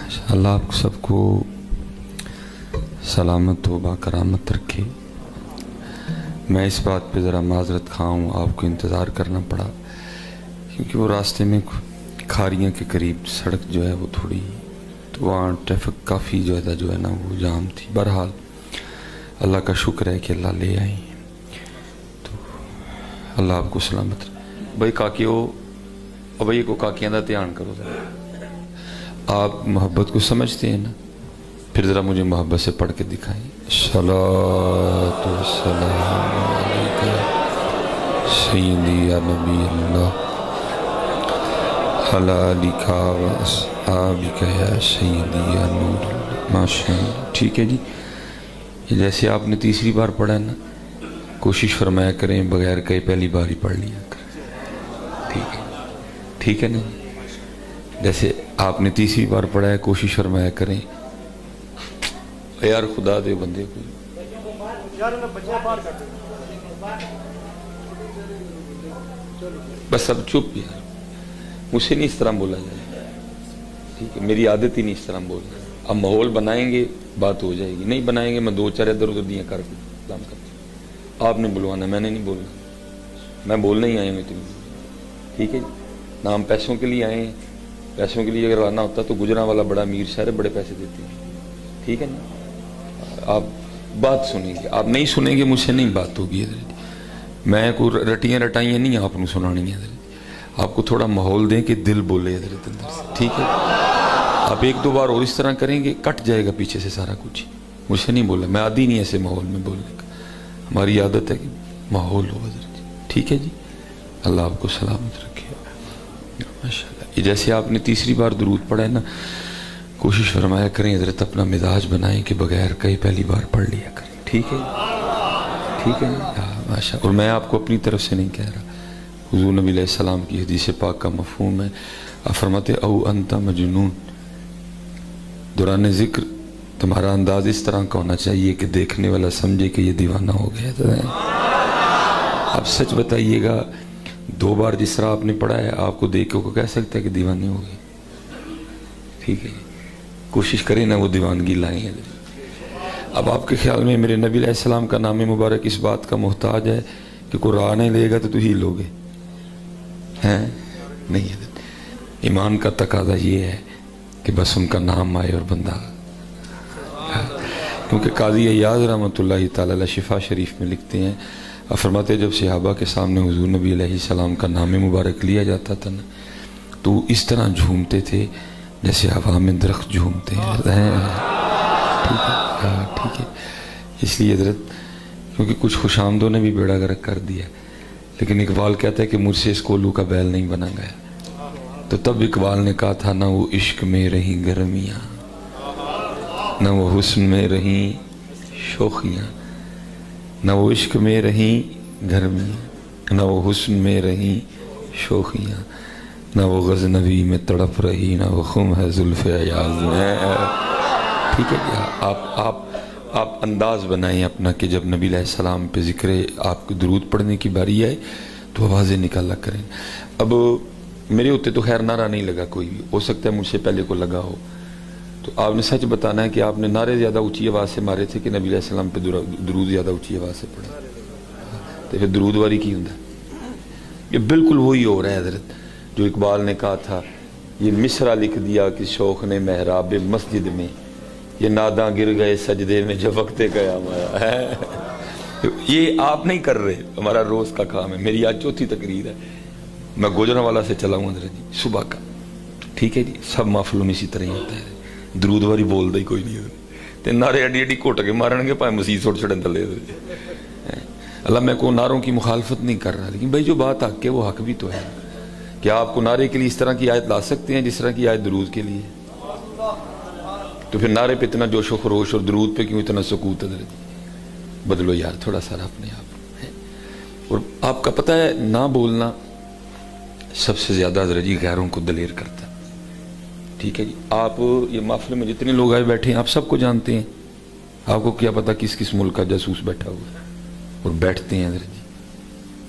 اللہ آپ سب کو سلامت و باکرامت رکھے۔ میں اس بات پہ ذرا معذرت خواہ ہوں، آپ کو انتظار کرنا پڑا کیونکہ وہ راستے میں کھاریاں کے قریب سڑک جو ہے وہ تھوڑی، تو وہاں ٹریفک کافی جو ہے نا وہ جام تھی۔ بہرحال اللہ کا شکر ہے کہ اللہ لے آئیں، تو اللہ آپ کو سلامت رکھے۔ بھائی کاکیو اور بھائی کو کاکیاں دا دھیان کرو ذرا۔ آپ محبت کو سمجھتے ہیں نا؟ پھر ذرا مجھے محبت سے پڑھ کے دکھائیں۔ صلاۃ والسلام علیکہ سیدی یا نبی اللہ علی آلکہ و اصحابکہ یا سیدی یا نور اللہ۔ ماشاء اللہ، ٹھیک ہے جی۔ جیسے آپ نے تیسری بار پڑھا ہے نا، کوشش فرمایا کریں بغیر کہیں پہلی بار ہی پڑھ لیا کریں، ٹھیک ہے؟ ٹھیک ہے نا؟ جیسے آپ نے تیسری بار پڑھا ہے، کوشش فرمایا کریں یار خدا دے بندے کو بس اب چپ یار، مجھ سے نہیں اس طرح بولا جائے، ٹھیک ہے؟ میری عادت ہی نہیں اس طرح بولنا۔ اب ماحول بنائیں گے بات ہو جائے گی، نہیں بنائیں گے میں دو چار ادھر ادھر دیاں کر کے سلام کرتا ہوں۔ آپ نے بلوانا، میں نے نہیں بولنا، میں بولنا ہی آئے میں تمہیں، ٹھیک ہے؟ نہ ہم پیسوں کے لیے آئے ہیں، پیسوں کے لیے اگر آنا ہوتا تو گجراں والا بڑا امیر شہر ہے، بڑے پیسے دیتے ہیں، ٹھیک ہے نا؟ آپ بات سنیں گے، آپ نہیں سنیں گے مجھ سے نہیں بات ہوگی۔ میں کوئی رٹیاں رٹائیاں نہیں آپ نے سنانی ہے، آپ کو تھوڑا ماحول دیں کہ دل بولے ادھر اندر سے، ٹھیک ہے؟ آپ ایک دو بار اور اس طرح کریں گے کٹ جائے گا پیچھے سے سارا کچھ۔ مجھ سے نہیں بولا، میں عادی نہیں ایسے ماحول میں بولنے کا، ہماری عادت ہے کہ ماحول ہو ادھر، ٹھیک ہے جی؟ اللہ آپ کو سلامت رکھے ماشاء اللہ۔ جیسے آپ نے تیسری بار درود پڑھا ہے نا، کوشش فرمایا کریں حضرت اپنا مزاج بنائیں کہ بغیر کہیں پہلی بار پڑھ لیا کریں، ٹھیک ہے؟ ٹھیک ہے ماشاء۔ اور میں آپ کو اپنی طرف سے نہیں کہہ رہا، حضور نبی علیہ السلام کی حدیث پاک کا مفہوم ہے، آپ فرماتے او انت مجنون، دوران ذکر تمہارا انداز اس طرح کا ہونا چاہیے کہ دیکھنے والا سمجھے کہ یہ دیوانہ ہو گیا۔ اب سچ بتائیے گا، دو بار جس طرح آپ نے پڑھا ہے آپ کو دیکھ کے کہہ سکتا ہے کہ دیوانے ہو گئے، ٹھیک ہے؟ کوشش کریں نا وہ دیوانگی لائیں ہیں۔ اب آپ کے خیال میں میرے نبی علیہ السلام کا نام مبارک اس بات کا محتاج ہے کہ کوئی راہ نہیں لے گا تو ہی لوگے ہیں؟ نہیں ہے۔ ایمان کا تقاضا یہ ہے کہ بس ان کا نام آئے اور بندہ، کیونکہ قاضی ایاز رحمۃ اللہ تعالی علیہ شفا شریف میں لکھتے ہیں، فرماتے جب صحابہ کے سامنے حضور نبی علیہ السلام کا نام مبارک لیا جاتا تھا نا تو اس طرح جھومتے تھے جیسے ہوا میں درخت جھومتے ہیں، ٹھیک ہے؟ ٹھیک ہے۔ اس لیے حضرت کیونکہ کچھ خوش آمدوں نے بھی بیڑا غرق کر دیا، لیکن اقبال کہتا ہے کہ مجھ سے اس کولو کا بیل نہیں بنا گیا، تو تب اقبال نے کہا تھا نہ وہ عشق میں رہیں گرمیاں، نہ وہ حسن میں رہیں شوخیاں، نہ وہ عشق میں رہیں گرمیاں، نہ وہ حسن میں رہیں شوخیاں، نہ وہ غزنوی میں تڑپ رہی، نہ وہ خم ہے زلف ایاز میں، ٹھیک ہے؟ آپ انداز بنائیں اپنا کہ جب نبی علیہ السلام پہ ذکر آپ کو درود پڑھنے کی باری آئے تو آوازیں نکالا کریں۔ اب میرے ہوتے تو خیر نعرہ نہیں لگا کوئی بھی، ہو سکتا ہے مجھ سے پہلے کو لگا ہو، تو آپ نے سچ بتانا ہے کہ آپ نے نعرے زیادہ اونچی آواز سے مارے تھے کہ نبی علیہ السلام پہ درود زیادہ اونچی آواز سے پڑھا، تو پھر درود واری کی ہوں؟ یہ بالکل وہی ہو رہا ہے حضرت جو اقبال نے کہا تھا، یہ مصرع لکھ دیا کہ شوق نے محراب مسجد میں، یہ ناداں گر گئے سجدے میں جب وقت قیام آیا ہے۔ یہ آپ نہیں کر رہے، ہمارا روز کا کام ہے۔ میری آج چوتھی تقریر ہے، میں گوجران والا سے چلا ہوں حضرت جی صبح کا، ٹھیک ہے جی؟ سب محفلوں میں اسی طرح ہی ہوتا ہے، درود واری بول دا ہی کوئی نہیں تے نعرے اڈی اڈی گھٹ کے مارن گے پائے مسیح سوٹ چھڑن تلے۔ اللہ میں کو نعروں کی مخالفت نہیں کر رہا، لیکن بھائی جو بات حق ہے وہ حق بھی تو ہے۔ کیا آپ کو نعرے کے لیے اس طرح کی آیت لا سکتے ہیں جس طرح کی آیت درود کے لیے؟ تو پھر نعرے پہ اتنا جوش و خروش اور درود پہ کیوں اتنا سکوت ہے؟ بدلو یار تھوڑا سارا اپنے آپ۔ اور آپ کا پتہ ہے نہ بولنا سب سے زیادہ حضرت جی غیروں کو دلیر کرتا ہے، ٹھیک ہے جی؟ آپ یہ محفل میں جتنے لوگ آئے بیٹھے ہیں آپ سب کو جانتے ہیں، آپ کو کیا پتا کس کس ملک کا جاسوس بیٹھا ہوا ہے، اور بیٹھتے ہیں حضرت جی،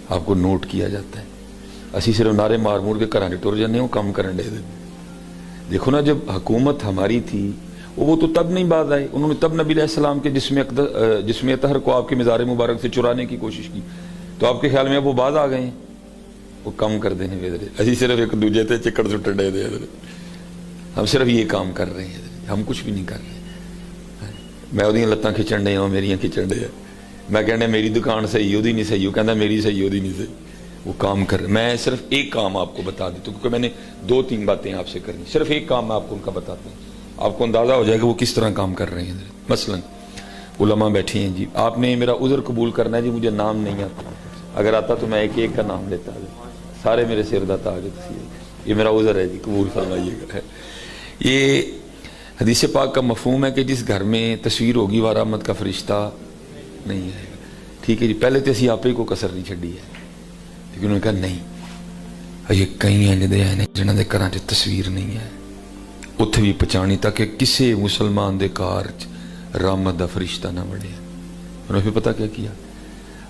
آپ کو نوٹ کیا جاتا ہے۔ اسی صرف نعرے مار مور کے گھراں ٹر جانے وہ کام کرن دے دیکھو نا، جب حکومت ہماری تھی وہ تو تب نہیں باز آئے، انہوں نے تب نبی علیہ السلام کے جسم اطہر کو آپ کے مزار مبارک سے چرانے کی کوشش کی، تو آپ کے خیال میں اب وہ باز آ گئے ہیں؟ وہ کم کر دینے ادھر، اسی صرف ایک دوجے تے چکڑ سٹن ڈے دے ادھر، ہم صرف یہ کام کر رہے ہیں، ہم کچھ بھی نہیں کر رہے۔ میں وہ لتاں کھچن ڈے ہوں، میریاں کھچن ڈے، میں کہنا میری دکان صحیح، وہ نہیں صحیح، وہ کہنا میری صحیح، وہ نہیں صحیح، وہ کام کر رہے۔ میں صرف ایک کام آپ کو بتا دیتا ہوں، کیونکہ میں نے 2-3 باتیں آپ سے کرنی، صرف ایک کام میں آپ کو ان کا بتاتا ہوں، آپ کو اندازہ ہو جائے گا وہ کس طرح کام کر رہے ہیں۔ مثلا علماء بیٹھے ہیں جی، آپ نے میرا عذر قبول کرنا ہے جی، مجھے نام نہیں آتا، اگر آتا تو میں ایک ایک کا نام لیتا، سارے میرے سر دا تاج ہے، یہ میرا عذر ہے جی، قبول فرمائیے گا۔ یہ حدیث پاک کا مفہوم ہے کہ جس گھر میں تصویر ہوگی وہ رحمت کا فرشتہ نہیں آئے گا، ٹھیک ہے جی۔ پہلے تو اسی آپ ہی کو کسر نہیں چھڑی ہے، لیکن انہوں نے کہا نہیں، یہ کئی ہیں جنہاں دے گھراں وچ تصویر نہیں ہے، اتھے بھی پہچانی تاکہ کسے مسلمان دے کار رحمت دا فرشتہ نہ بڑھے۔ انہوں نے پھر پتہ کیا کیا،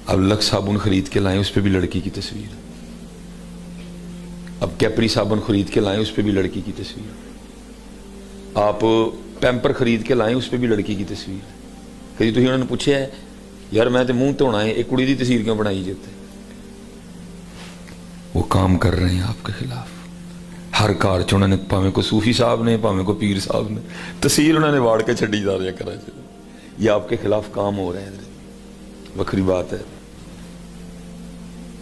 اب لکس صابن خرید کے لائیں، اس پہ بھی لڑکی کی تصویر، اب کیپری صابن خرید کے لائیں، اس پہ بھی لڑکی کی تصویر، آپ پیمپر خرید کے لائیں، اس پہ بھی لڑکی کی تصویر۔ کہیں تو انہوں نے پوچھا ہے یار میں تے منہ دھونا ہے، ایک کڑی دی تصویر کیوں بنائی جاتے؟ وہ کام کر رہے ہیں آپ کے خلاف، ہر کار چ انہوں نے، پاویں کو صوفی صاحب نے، پاویں کو پیر صاحب نے، تصویر انہوں نے واڑ کے چھڈی جا رہی کرا، یہ آپ کے خلاف کام ہو رہے ہیں۔ وکری بات ہے،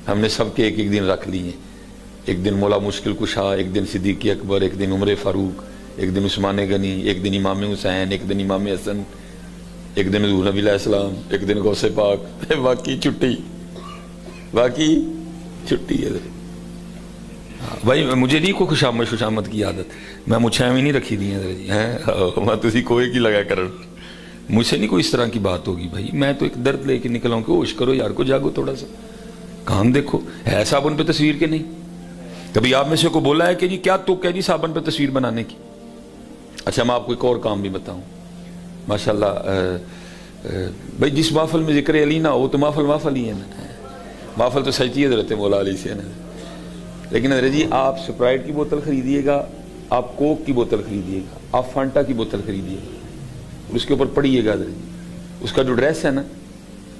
ہم نے سب کے ایک ایک دن رکھ لی ہیں، ایک دن مولا مشکل کشا، ایک دن صدیق اکبر، ایک دن عمر فاروق، ایک دن عثمان غنی، ایک دن امام حسین، ایک دن امام حسن، ایک دن حضور نبی علیہ السلام، ایک دن غوث پاک، باقی چھٹی، باقی چھٹی ہے۔ بھائی مجھے نہیں کوئی خوشامد کی عادت، میں مجھے بھی نہیں رکھی دی ہیں، میں تسی کوئی کی لگا کرن، مجھ سے نہیں کوئی اس طرح کی بات ہوگی بھائی، میں تو ایک درد لے کے نکلا ہوں کہ ہوش کرو یار، کو جاگو تھوڑا سا، کام دیکھو، ہے صابن پہ تصویر کے نہیں؟ کبھی آپ میں سے کو بولا ہے کہ جی کیا تک ہے جی صابن پہ تصویر بنانے کی؟ اچھا میں آپ کو ایک اور کام بھی بتاؤں، ماشاءاللہ بھائی جس محفل میں ذکر علی نہ ہو تو محفل ہی ہے نا، محفل تو سجتی ہے حضرت مولا علی سے نا۔ لیکن حضرت جی آپ سپرائٹ کی بوتل خریدیے گا، آپ کوک کی بوتل خریدیے گا، آپ فانٹا کی بوتل خریدیے گا، اور اس کے اوپر پڑھیے گا حضرت جی، اس کا جو ڈریس ہے نا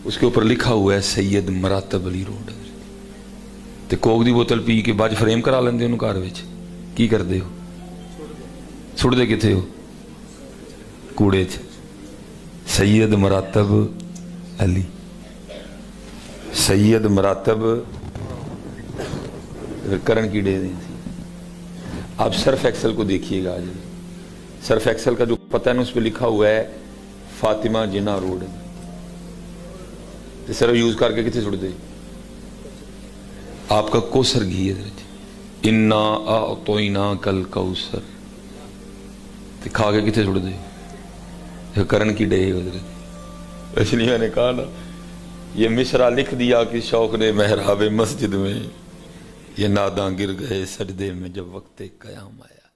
اس کے اوپر لکھا ہوا ہے سید مراتب علی روڈ، تے کوک دی بوتل پی کے بعد فریم کرا لیندے انہوں کار وچ، کی کر دے ہو؟ سٹ دے کتھے ہو؟ کوڑے چ۔ سید مراتب علی، سید مراتب کرن کی ڈے دیں۔ آپ سرف ایکسل کو دیکھیے گا، آج سرف ایکسل کا جو پتہ ہے اس پہ لکھا ہوا ہے فاطمہ جناح روڈ، سرف یوز کر کے کتنے سٹ دے؟ آپ کا کوثر گھی ہے، انا اعطیناک الکوثر، کھا کے کتنے سٹ دے؟ کرن کی ڈے حضرت، اس لیے میں نے کہا نا یہ مصرع لکھ دیا کہ شوق نے محراب مسجد میں، یہ ناداں گر گئے سجدے میں جب وقت قیام آیا۔